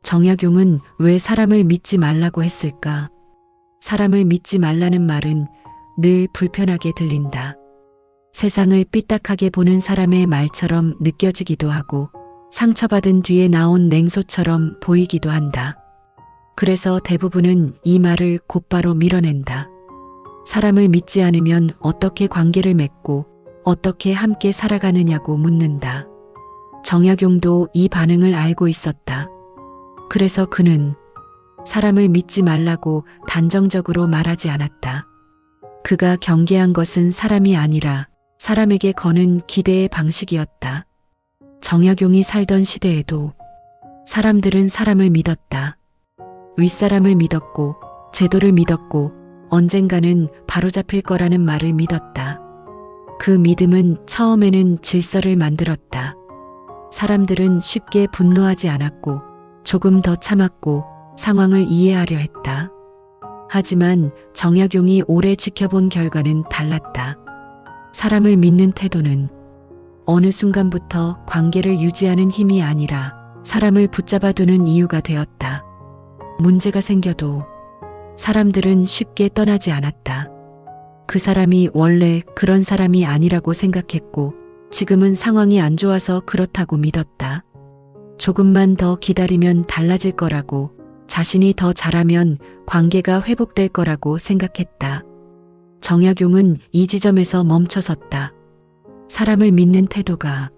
정약용은 왜 사람을 믿지 말라고 했을까? 사람을 믿지 말라는 말은 늘 불편하게 들린다. 세상을 삐딱하게 보는 사람의 말처럼 느껴지기도 하고 상처받은 뒤에 나온 냉소처럼 보이기도 한다. 그래서 대부분은 이 말을 곧바로 밀어낸다. 사람을 믿지 않으면 어떻게 관계를 맺고 어떻게 함께 살아가느냐고 묻는다. 정약용도 이 반응을 알고 있었다. 그래서 그는 사람을 믿지 말라고 단정적으로 말하지 않았다. 그가 경계한 것은 사람이 아니라 사람에게 거는 기대의 방식이었다. 정약용이 살던 시대에도 사람들은 사람을 믿었다. 윗사람을 믿었고 제도를 믿었고 언젠가는 바로잡힐 거라는 말을 믿었다. 그 믿음은 처음에는 질서를 만들었다. 사람들은 쉽게 분노하지 않았고 조금 더 참았고 상황을 이해하려 했다. 하지만 정약용이 오래 지켜본 결과는 달랐다. 사람을 믿는 태도는 어느 순간부터 관계를 유지하는 힘이 아니라 사람을 붙잡아두는 이유가 되었다. 문제가 생겨도 사람들은 쉽게 떠나지 않았다. 그 사람이 원래 그런 사람이 아니라고 생각했고 지금은 상황이 안 좋아서 그렇다고 믿었다. 조금만 더 기다리면 달라질 거라고, 자신이 더 잘하면 관계가 회복될 거라고 생각했다. 정약용은 이 지점에서 멈춰섰다. 사람을 믿는 태도가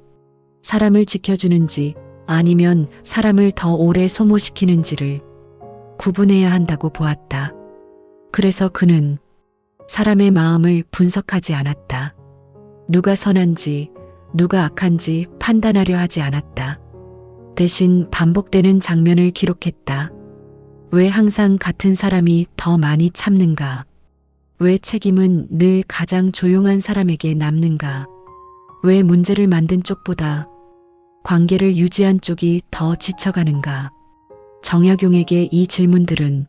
사람을 지켜주는지 아니면 사람을 더 오래 소모시키는지를 구분해야 한다고 보았다. 그래서 그는 사람의 마음을 분석하지 않았다. 누가 선한지 누가 악한지 판단하려 하지 않았다. 대신 반복되는 장면을 기록했다. 왜 항상 같은 사람이 더 많이 참는가? 왜 책임은 늘 가장 조용한 사람에게 남는가? 왜 문제를 만든 쪽보다 관계를 유지한 쪽이 더 지쳐가는가? 정약용에게 이 질문들은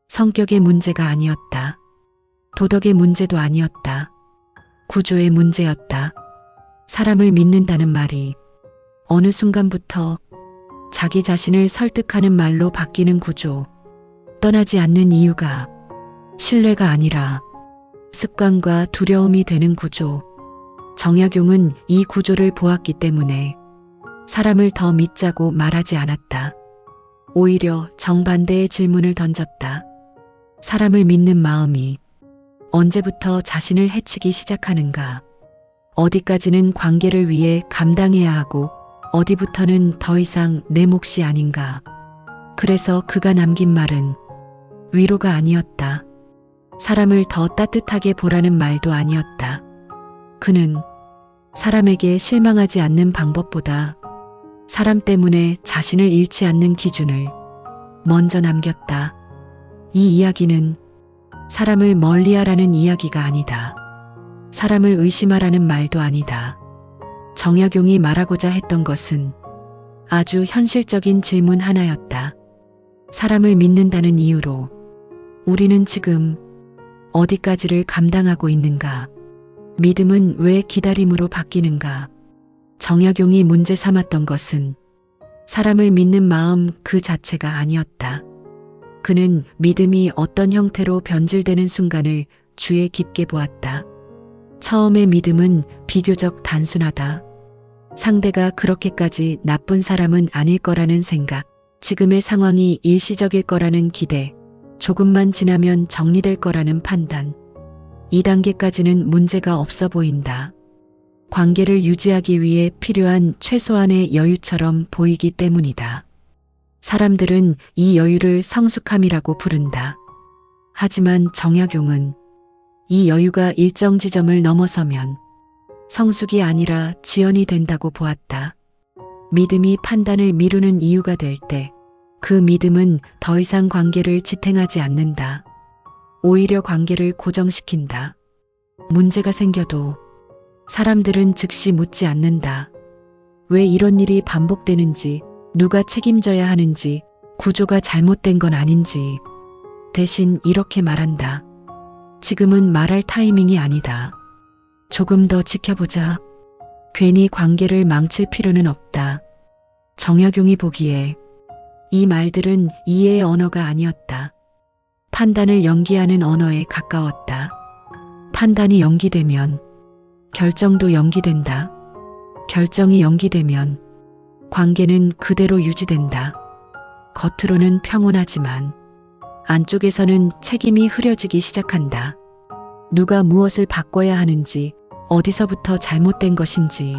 성격의 문제가 아니었다. 도덕의 문제도 아니었다. 구조의 문제였다. 사람을 믿는다는 말이 어느 순간부터 자기 자신을 설득하는 말로 바뀌는 구조, 떠나지 않는 이유가 신뢰가 아니라 습관과 두려움이 되는 구조. 정약용은 이 구조를 보았기 때문에 사람을 더 믿자고 말하지 않았다. 오히려 정반대의 질문을 던졌다. 사람을 믿는 마음이 언제부터 자신을 해치기 시작하는가? 어디까지는 관계를 위해 감당해야 하고 어디부터는 더 이상 내 몫이 아닌가? 그래서 그가 남긴 말은 위로가 아니었다. 사람을 더 따뜻하게 보라는 말도 아니었다. 그는 사람에게 실망하지 않는 방법보다 사람 때문에 자신을 잃지 않는 기준을 먼저 남겼다. 이 이야기는 사람을 멀리하라는 이야기가 아니다. 사람을 의심하라는 말도 아니다. 정약용이 말하고자 했던 것은 아주 현실적인 질문 하나였다. 사람을 믿는다는 이유로 우리는 지금 어디까지를 감당하고 있는가? 믿음은 왜 기다림으로 바뀌는가? 정약용이 문제 삼았던 것은 사람을 믿는 마음 그 자체가 아니었다. 그는 믿음이 어떤 형태로 변질되는 순간을 주의 깊게 보았다. 처음의 믿음은 비교적 단순하다. 상대가 그렇게까지 나쁜 사람은 아닐 거라는 생각, 지금의 상황이 일시적일 거라는 기대, 조금만 지나면 정리될 거라는 판단. 2단계까지는 문제가 없어 보인다. 관계를 유지하기 위해 필요한 최소한의 여유처럼 보이기 때문이다. 사람들은 이 여유를 성숙함이라고 부른다. 하지만 정약용은 이 여유가 일정 지점을 넘어서면 성숙이 아니라 지연이 된다고 보았다. 믿음이 판단을 미루는 이유가 될 때 그 믿음은 더 이상 관계를 지탱하지 않는다. 오히려 관계를 고정시킨다. 문제가 생겨도 사람들은 즉시 묻지 않는다. 왜 이런 일이 반복되는지, 누가 책임져야 하는지, 구조가 잘못된 건 아닌지. 대신 이렇게 말한다. 지금은 말할 타이밍이 아니다. 조금 더 지켜보자. 괜히 관계를 망칠 필요는 없다. 정약용이 보기에 이 말들은 이해의 언어가 아니었다. 판단을 연기하는 언어에 가까웠다. 판단이 연기되면 결정도 연기된다. 결정이 연기되면 관계는 그대로 유지된다. 겉으로는 평온하지만 안쪽에서는 책임이 흐려지기 시작한다. 누가 무엇을 바꿔야 하는지, 어디서부터 잘못된 것인지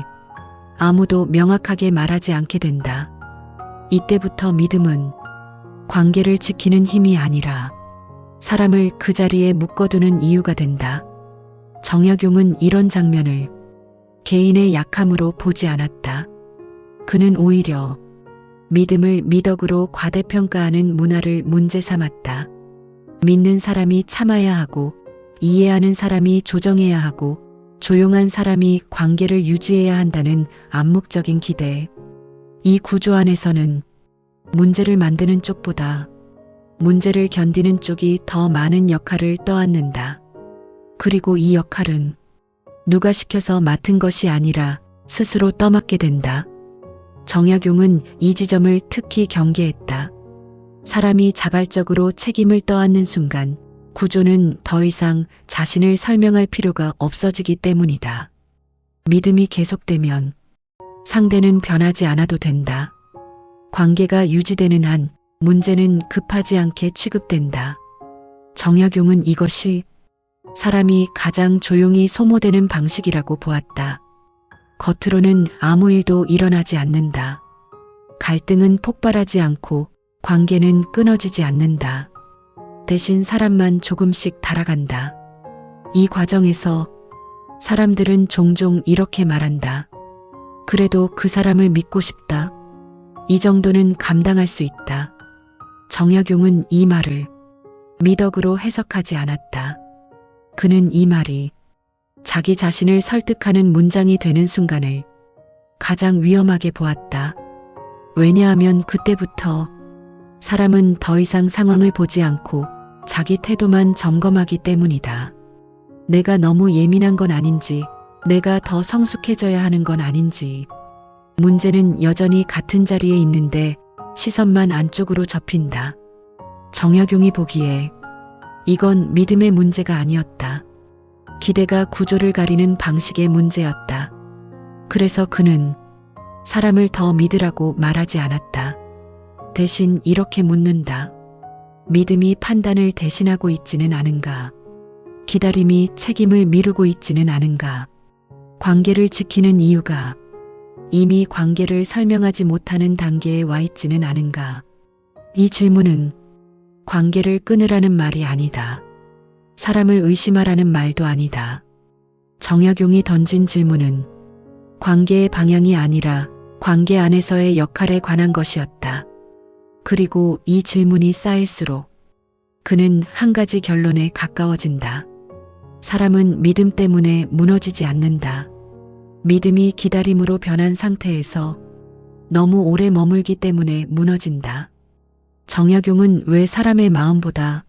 아무도 명확하게 말하지 않게 된다. 이때부터 믿음은 관계를 지키는 힘이 아니라 사람을 그 자리에 묶어두는 이유가 된다. 정약용은 이런 장면을 개인의 약함으로 보지 않았다. 그는 오히려 믿음을 미덕으로 과대평가하는 문화를 문제 삼았다. 믿는 사람이 참아야 하고, 이해하는 사람이 조정해야 하고, 조용한 사람이 관계를 유지해야 한다는 암묵적인 기대. 이 구조 안에서는 문제를 만드는 쪽보다 문제를 견디는 쪽이 더 많은 역할을 떠안는다. 그리고 이 역할은 누가 시켜서 맡은 것이 아니라 스스로 떠맡게 된다. 정약용은 이 지점을 특히 경계했다. 사람이 자발적으로 책임을 떠안는 순간 구조는 더 이상 자신을 설명할 필요가 없어지기 때문이다. 믿음이 계속되면 상대는 변하지 않아도 된다. 관계가 유지되는 한 문제는 급하지 않게 취급된다. 정약용은 이것이 사람이 가장 조용히 소모되는 방식이라고 보았다. 겉으로는 아무 일도 일어나지 않는다. 갈등은 폭발하지 않고 관계는 끊어지지 않는다. 대신 사람만 조금씩 달아간다. 이 과정에서 사람들은 종종 이렇게 말한다. 그래도 그 사람을 믿고 싶다. 이 정도는 감당할 수 있다. 정약용은 이 말을 미덕으로 해석하지 않았다. 그는 이 말이 자기 자신을 설득하는 문장이 되는 순간을 가장 위험하게 보았다. 왜냐하면 그때부터 사람은 더 이상 상황을 보지 않고 자기 태도만 점검하기 때문이다. 내가 너무 예민한 건 아닌지, 내가 더 성숙해져야 하는 건 아닌지. 문제는 여전히 같은 자리에 있는데 시선만 안쪽으로 접힌다. 정약용이 보기에 이건 믿음의 문제가 아니었다. 기대가 구조를 가리는 방식의 문제였다. 그래서 그는 사람을 더 믿으라고 말하지 않았다. 대신 이렇게 묻는다. 믿음이 판단을 대신하고 있지는 않은가? 기다림이 책임을 미루고 있지는 않은가? 관계를 지키는 이유가 이미 관계를 설명하지 못하는 단계에 와 있지는 않은가? 이 질문은 관계를 끊으라는 말이 아니다. 사람을 의심하라는 말도 아니다. 정약용이 던진 질문은 관계의 방향이 아니라 관계 안에서의 역할에 관한 것이었다. 그리고 이 질문이 쌓일수록 그는 한 가지 결론에 가까워진다. 사람은 믿음 때문에 무너지지 않는다. 믿음이 기다림으로 변한 상태에서 너무 오래 머물기 때문에 무너진다. 정약용은 왜 사람의 마음보다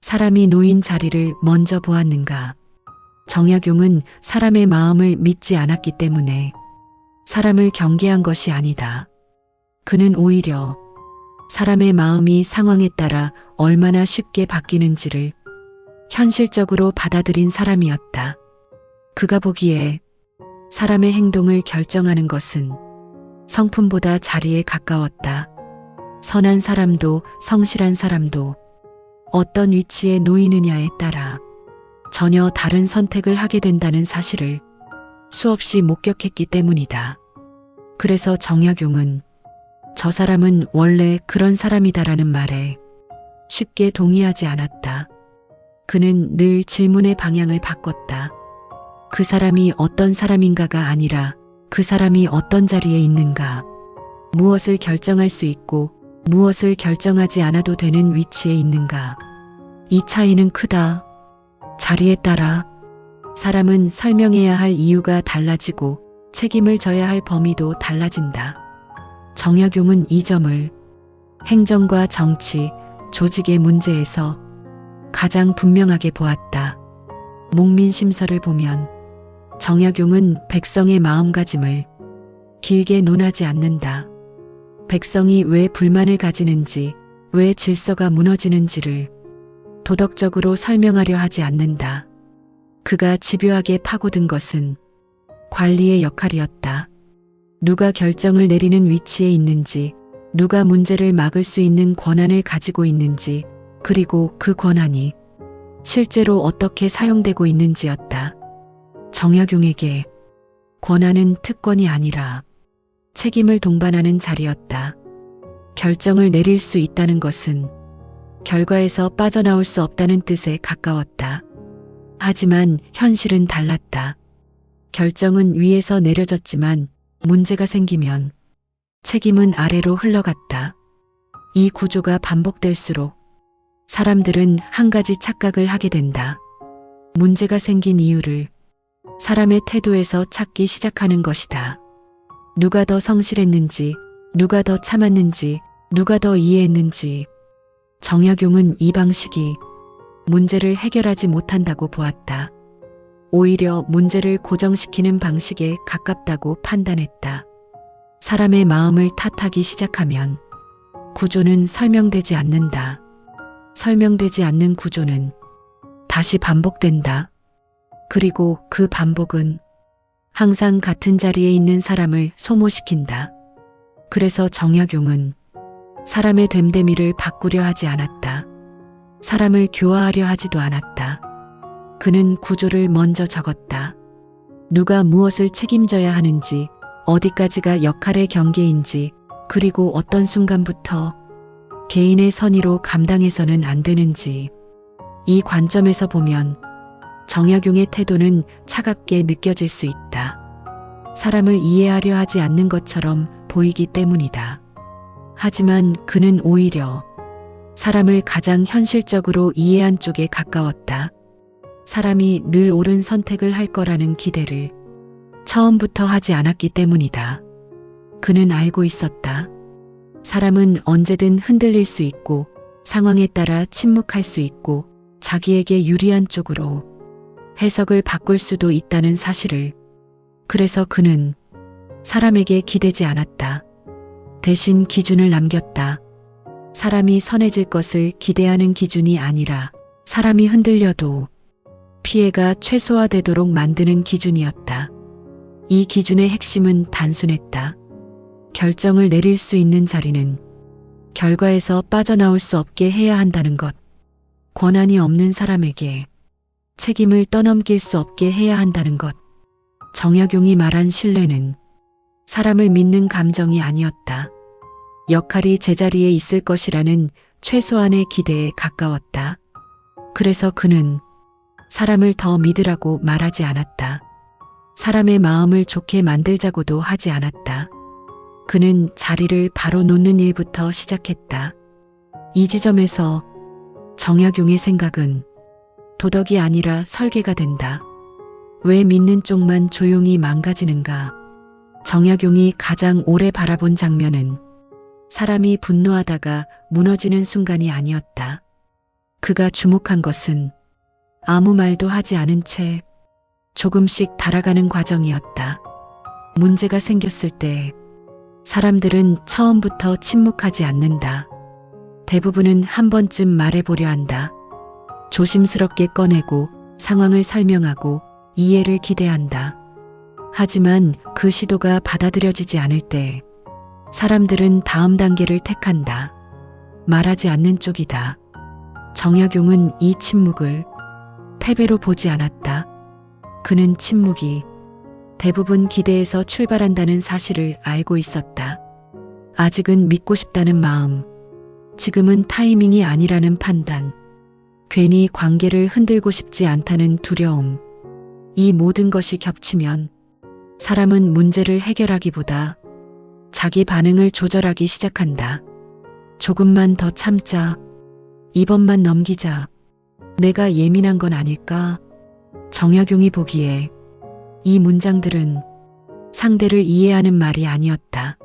사람이 놓인 자리를 먼저 보았는가? 정약용은 사람의 마음을 믿지 않았기 때문에 사람을 경계한 것이 아니다. 그는 오히려 사람의 마음이 상황에 따라 얼마나 쉽게 바뀌는지를 현실적으로 받아들인 사람이었다. 그가 보기에 사람의 행동을 결정하는 것은 성품보다 자리에 가까웠다. 선한 사람도 성실한 사람도 어떤 위치에 놓이느냐에 따라 전혀 다른 선택을 하게 된다는 사실을 수없이 목격했기 때문이다. 그래서 정약용은 저 사람은 원래 그런 사람이다라는 말에 쉽게 동의하지 않았다. 그는 늘 질문의 방향을 바꿨다. 그 사람이 어떤 사람인가가 아니라 그 사람이 어떤 자리에 있는가, 무엇을 결정할 수 있고 무엇을 결정하지 않아도 되는 위치에 있는가. 이 차이는 크다. 자리에 따라 사람은 설명해야 할 이유가 달라지고 책임을 져야 할 범위도 달라진다. 정약용은 이 점을 행정과 정치, 조직의 문제에서 가장 분명하게 보았다. 목민심서를 보면 정약용은 백성의 마음가짐을 길게 논하지 않는다. 백성이 왜 불만을 가지는지, 왜 질서가 무너지는지를 도덕적으로 설명하려 하지 않는다. 그가 집요하게 파고든 것은 관리의 역할이었다. 누가 결정을 내리는 위치에 있는지, 누가 문제를 막을 수 있는 권한을 가지고 있는지, 그리고 그 권한이 실제로 어떻게 사용되고 있는지였다. 정약용에게 권한은 특권이 아니라 책임을 동반하는 자리였다. 결정을 내릴 수 있다는 것은 결과에서 빠져나올 수 없다는 뜻에 가까웠다. 하지만 현실은 달랐다. 결정은 위에서 내려졌지만 문제가 생기면 책임은 아래로 흘러갔다. 이 구조가 반복될수록 사람들은 한 가지 착각을 하게 된다. 문제가 생긴 이유를 사람의 태도에서 찾기 시작하는 것이다. 누가 더 성실했는지, 누가 더 참았는지, 누가 더 이해했는지. 정약용은 이 방식이 문제를 해결하지 못한다고 보았다. 오히려 문제를 고정시키는 방식에 가깝다고 판단했다. 사람의 마음을 탓하기 시작하면 구조는 설명되지 않는다. 설명되지 않는 구조는 다시 반복된다. 그리고 그 반복은 항상 같은 자리에 있는 사람을 소모시킨다. 그래서 정약용은 사람의 됨됨이를 바꾸려 하지 않았다. 사람을 교화하려 하지도 않았다. 그는 구조를 먼저 적었다. 누가 무엇을 책임져야 하는지, 어디까지가 역할의 경계인지, 그리고 어떤 순간부터 개인의 선의로 감당해서는 안 되는지. 이 관점에서 보면 정약용의 태도는 차갑게 느껴질 수 있다. 사람을 이해하려 하지 않는 것처럼 보이기 때문이다. 하지만 그는 오히려 사람을 가장 현실적으로 이해한 쪽에 가까웠다. 사람이 늘 옳은 선택을 할 거라는 기대를 처음부터 하지 않았기 때문이다. 그는 알고 있었다. 사람은 언제든 흔들릴 수 있고 상황에 따라 침묵할 수 있고 자기에게 유리한 쪽으로 해석을 바꿀 수도 있다는 사실을. 그래서 그는 사람에게 기대지 않았다. 대신 기준을 남겼다. 사람이 선해질 것을 기대하는 기준이 아니라 사람이 흔들려도 피해가 최소화되도록 만드는 기준이었다. 이 기준의 핵심은 단순했다. 결정을 내릴 수 있는 자리는 결과에서 빠져나올 수 없게 해야 한다는 것. 권한이 없는 사람에게 책임을 떠넘길 수 없게 해야 한다는 것. 정약용이 말한 신뢰는 사람을 믿는 감정이 아니었다. 역할이 제자리에 있을 것이라는 최소한의 기대에 가까웠다. 그래서 그는 사람을 더 믿으라고 말하지 않았다. 사람의 마음을 좋게 만들자고도 하지 않았다. 그는 자리를 바로 놓는 일부터 시작했다. 이 지점에서 정약용의 생각은 도덕이 아니라 설계가 된다. 왜 믿는 쪽만 조용히 망가지는가? 정약용이 가장 오래 바라본 장면은 사람이 분노하다가 무너지는 순간이 아니었다. 그가 주목한 것은 아무 말도 하지 않은 채 조금씩 달아가는 과정이었다. 문제가 생겼을 때 사람들은 처음부터 침묵하지 않는다. 대부분은 한 번쯤 말해보려 한다. 조심스럽게 꺼내고 상황을 설명하고 이해를 기대한다. 하지만 그 시도가 받아들여지지 않을 때 사람들은 다음 단계를 택한다. 말하지 않는 쪽이다. 정약용은 이 침묵을 패배로 보지 않았다. 그는 침묵이 대부분 기대에서 출발한다는 사실을 알고 있었다. 아직은 믿고 싶다는 마음, 지금은 타이밍이 아니라는 판단, 괜히 관계를 흔들고 싶지 않다는 두려움. 이 모든 것이 겹치면 사람은 문제를 해결하기보다 자기 반응을 조절하기 시작한다. 조금만 더 참자. 이번만 넘기자. 내가 예민한 건 아닐까? 정약용이 보기에 이 문장들은 상대를 이해하는 말이 아니었다.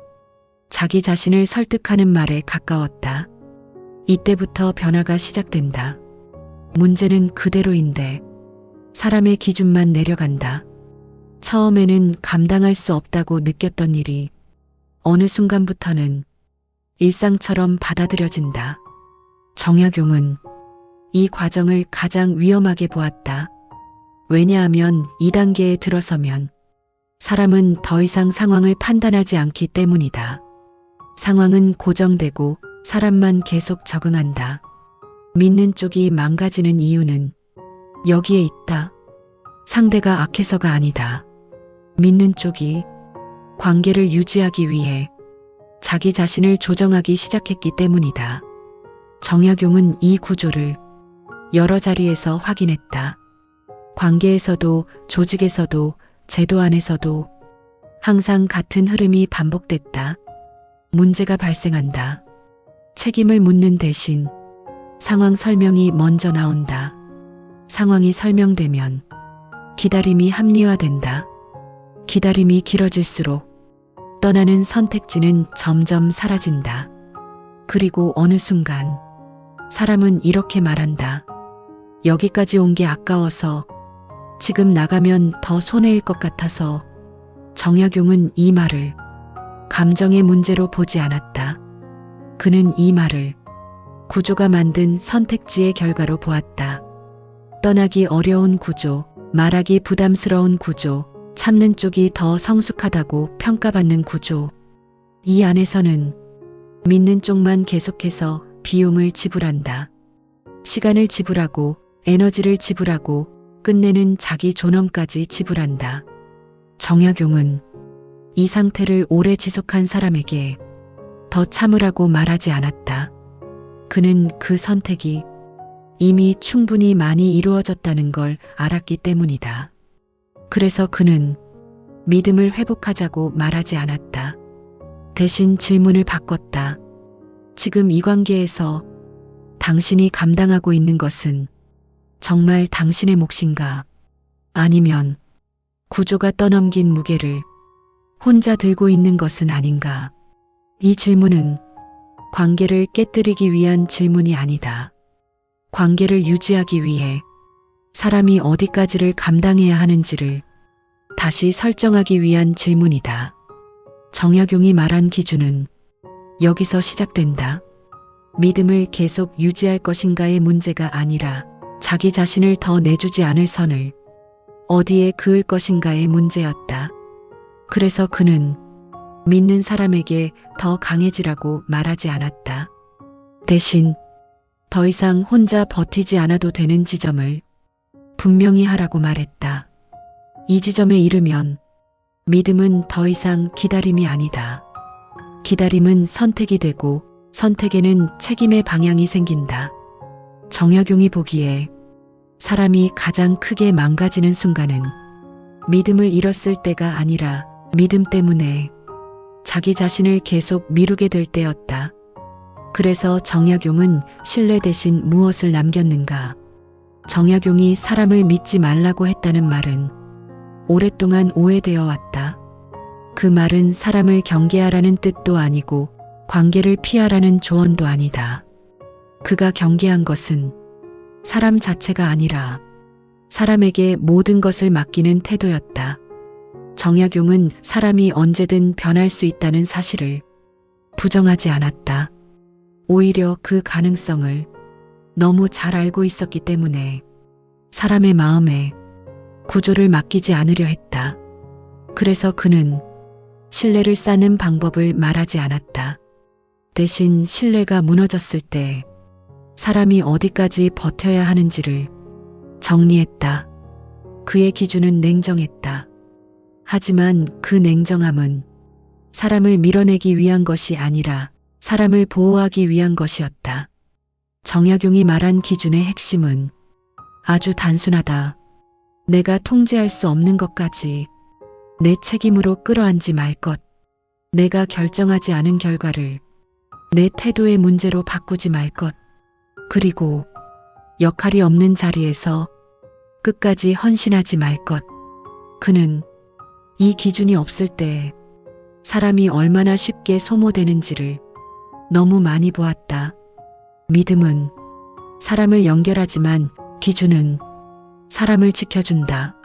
자기 자신을 설득하는 말에 가까웠다. 이때부터 변화가 시작된다. 문제는 그대로인데 사람의 기준만 내려간다. 처음에는 감당할 수 없다고 느꼈던 일이 어느 순간부터는 일상처럼 받아들여진다. 정약용은 이 과정을 가장 위험하게 보았다. 왜냐하면 이 단계에 들어서면 사람은 더 이상 상황을 판단하지 않기 때문이다. 상황은 고정되고 사람만 계속 적응한다. 믿는 쪽이 망가지는 이유는 여기에 있다. 상대가 악해서가 아니다. 믿는 쪽이 관계를 유지하기 위해 자기 자신을 조정하기 시작했기 때문이다. 정약용은 이 구조를 여러 자리에서 확인했다. 관계에서도 조직에서도 제도 안에서도 항상 같은 흐름이 반복됐다. 문제가 발생한다. 책임을 묻는 대신 상황 설명이 먼저 나온다. 상황이 설명되면 기다림이 합리화된다. 기다림이 길어질수록 떠나는 선택지는 점점 사라진다. 그리고 어느 순간 사람은 이렇게 말한다. 여기까지 온 게 아까워서, 지금 나가면 더 손해일 것 같아서. 정약용은 이 말을 감정의 문제로 보지 않았다. 그는 이 말을 구조가 만든 선택지의 결과로 보았다. 떠나기 어려운 구조, 말하기 부담스러운 구조, 참는 쪽이 더 성숙하다고 평가받는 구조. 이 안에서는 믿는 쪽만 계속해서 비용을 지불한다. 시간을 지불하고 에너지를 지불하고 끝내는 자기 존엄까지 지불한다. 정약용은 이 상태를 오래 지속한 사람에게 더 참으라고 말하지 않았다. 그는 그 선택이 이미 충분히 많이 이루어졌다는 걸 알았기 때문이다. 그래서 그는 믿음을 회복하자고 말하지 않았다. 대신 질문을 바꿨다. 지금 이 관계에서 당신이 감당하고 있는 것은 정말 당신의 몫인가? 아니면 구조가 떠넘긴 무게를 혼자 들고 있는 것은 아닌가? 이 질문은 관계를 깨뜨리기 위한 질문이 아니다. 관계를 유지하기 위해 사람이 어디까지를 감당해야 하는지를 다시 설정하기 위한 질문이다. 정약용이 말한 기준은 여기서 시작된다. 믿음을 계속 유지할 것인가의 문제가 아니라 자기 자신을 더 내주지 않을 선을 어디에 그을 것인가의 문제였다. 그래서 그는 믿는 사람에게 더 강해지라고 말하지 않았다. 대신 더 이상 혼자 버티지 않아도 되는 지점을 분명히 하라고 말했다. 이 지점에 이르면 믿음은 더 이상 기다림이 아니다. 기다림은 선택이 되고 선택에는 책임의 방향이 생긴다. 정약용이 보기에 사람이 가장 크게 망가지는 순간은 믿음을 잃었을 때가 아니라 믿음 때문에 자기 자신을 계속 미루게 될 때였다. 그래서 정약용은 신뢰 대신 무엇을 남겼는가? 정약용이 사람을 믿지 말라고 했다는 말은 오랫동안 오해되어 왔다. 그 말은 사람을 경계하라는 뜻도 아니고 관계를 피하라는 조언도 아니다. 그가 경계한 것은 사람 자체가 아니라 사람에게 모든 것을 맡기는 태도였다. 정약용은 사람이 언제든 변할 수 있다는 사실을 부정하지 않았다. 오히려 그 가능성을 너무 잘 알고 있었기 때문에 사람의 마음에 구조를 맡기지 않으려 했다. 그래서 그는 신뢰를 쌓는 방법을 말하지 않았다. 대신 신뢰가 무너졌을 때 사람이 어디까지 버텨야 하는지를 정리했다. 그의 기준은 냉정했다. 하지만 그 냉정함은 사람을 밀어내기 위한 것이 아니라 사람을 보호하기 위한 것이었다. 정약용이 말한 기준의 핵심은 아주 단순하다. 내가 통제할 수 없는 것까지 내 책임으로 끌어안지 말 것. 내가 결정하지 않은 결과를 내 태도의 문제로 바꾸지 말 것. 그리고 역할이 없는 자리에서 끝까지 헌신하지 말 것. 그는 이 기준이 없을 때 사람이 얼마나 쉽게 소모되는지를 너무 많이 보았다. 믿음은 사람을 연결하지만 기준은 사람을 지켜준다.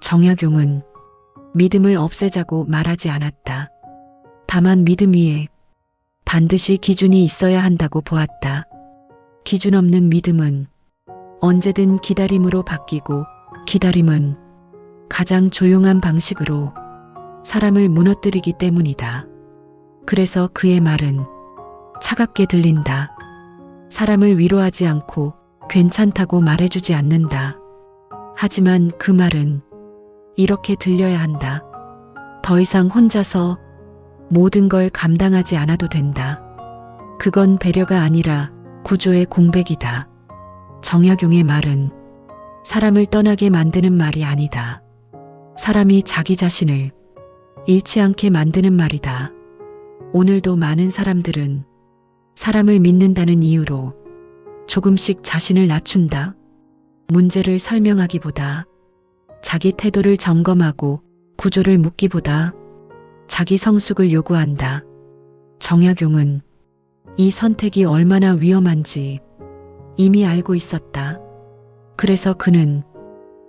정약용은 믿음을 없애자고 말하지 않았다. 다만 믿음 위에 반드시 기준이 있어야 한다고 보았다. 기준 없는 믿음은 언제든 기다림으로 바뀌고 기다림은 가장 조용한 방식으로 사람을 무너뜨리기 때문이다. 그래서 그의 말은 차갑게 들린다. 사람을 위로하지 않고 괜찮다고 말해주지 않는다. 하지만 그 말은 이렇게 들려야 한다. 더 이상 혼자서 모든 걸 감당하지 않아도 된다. 그건 배려가 아니라 구조의 공백이다. 정약용의 말은 사람을 떠나게 만드는 말이 아니다. 사람이 자기 자신을 잃지 않게 만드는 말이다. 오늘도 많은 사람들은 사람을 믿는다는 이유로 조금씩 자신을 낮춘다. 문제를 설명하기보다 자기 태도를 점검하고 구조를 묻기보다 자기 성숙을 요구한다. 정약용은 이 선택이 얼마나 위험한지 이미 알고 있었다. 그래서 그는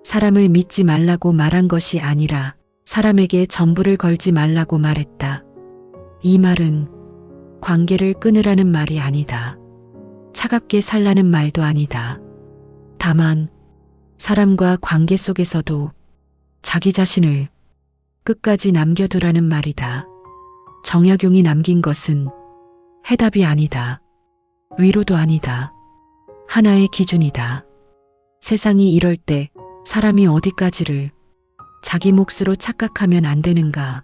사람을 믿지 말라고 말한 것이 아니라 사람에게 전부를 걸지 말라고 말했다. 이 말은 관계를 끊으라는 말이 아니다. 차갑게 살라는 말도 아니다. 다만 사람과 관계 속에서도 자기 자신을 끝까지 남겨두라는 말이다. 정약용이 남긴 것은 해답이 아니다. 위로도 아니다. 하나의 기준이다. 세상이 이럴 때 사람이 어디까지를 자기 몫으로 착각하면 안 되는가?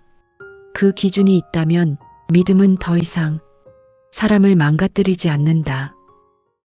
그 기준이 있다면 믿음은 더 이상 사람을 망가뜨리지 않는다.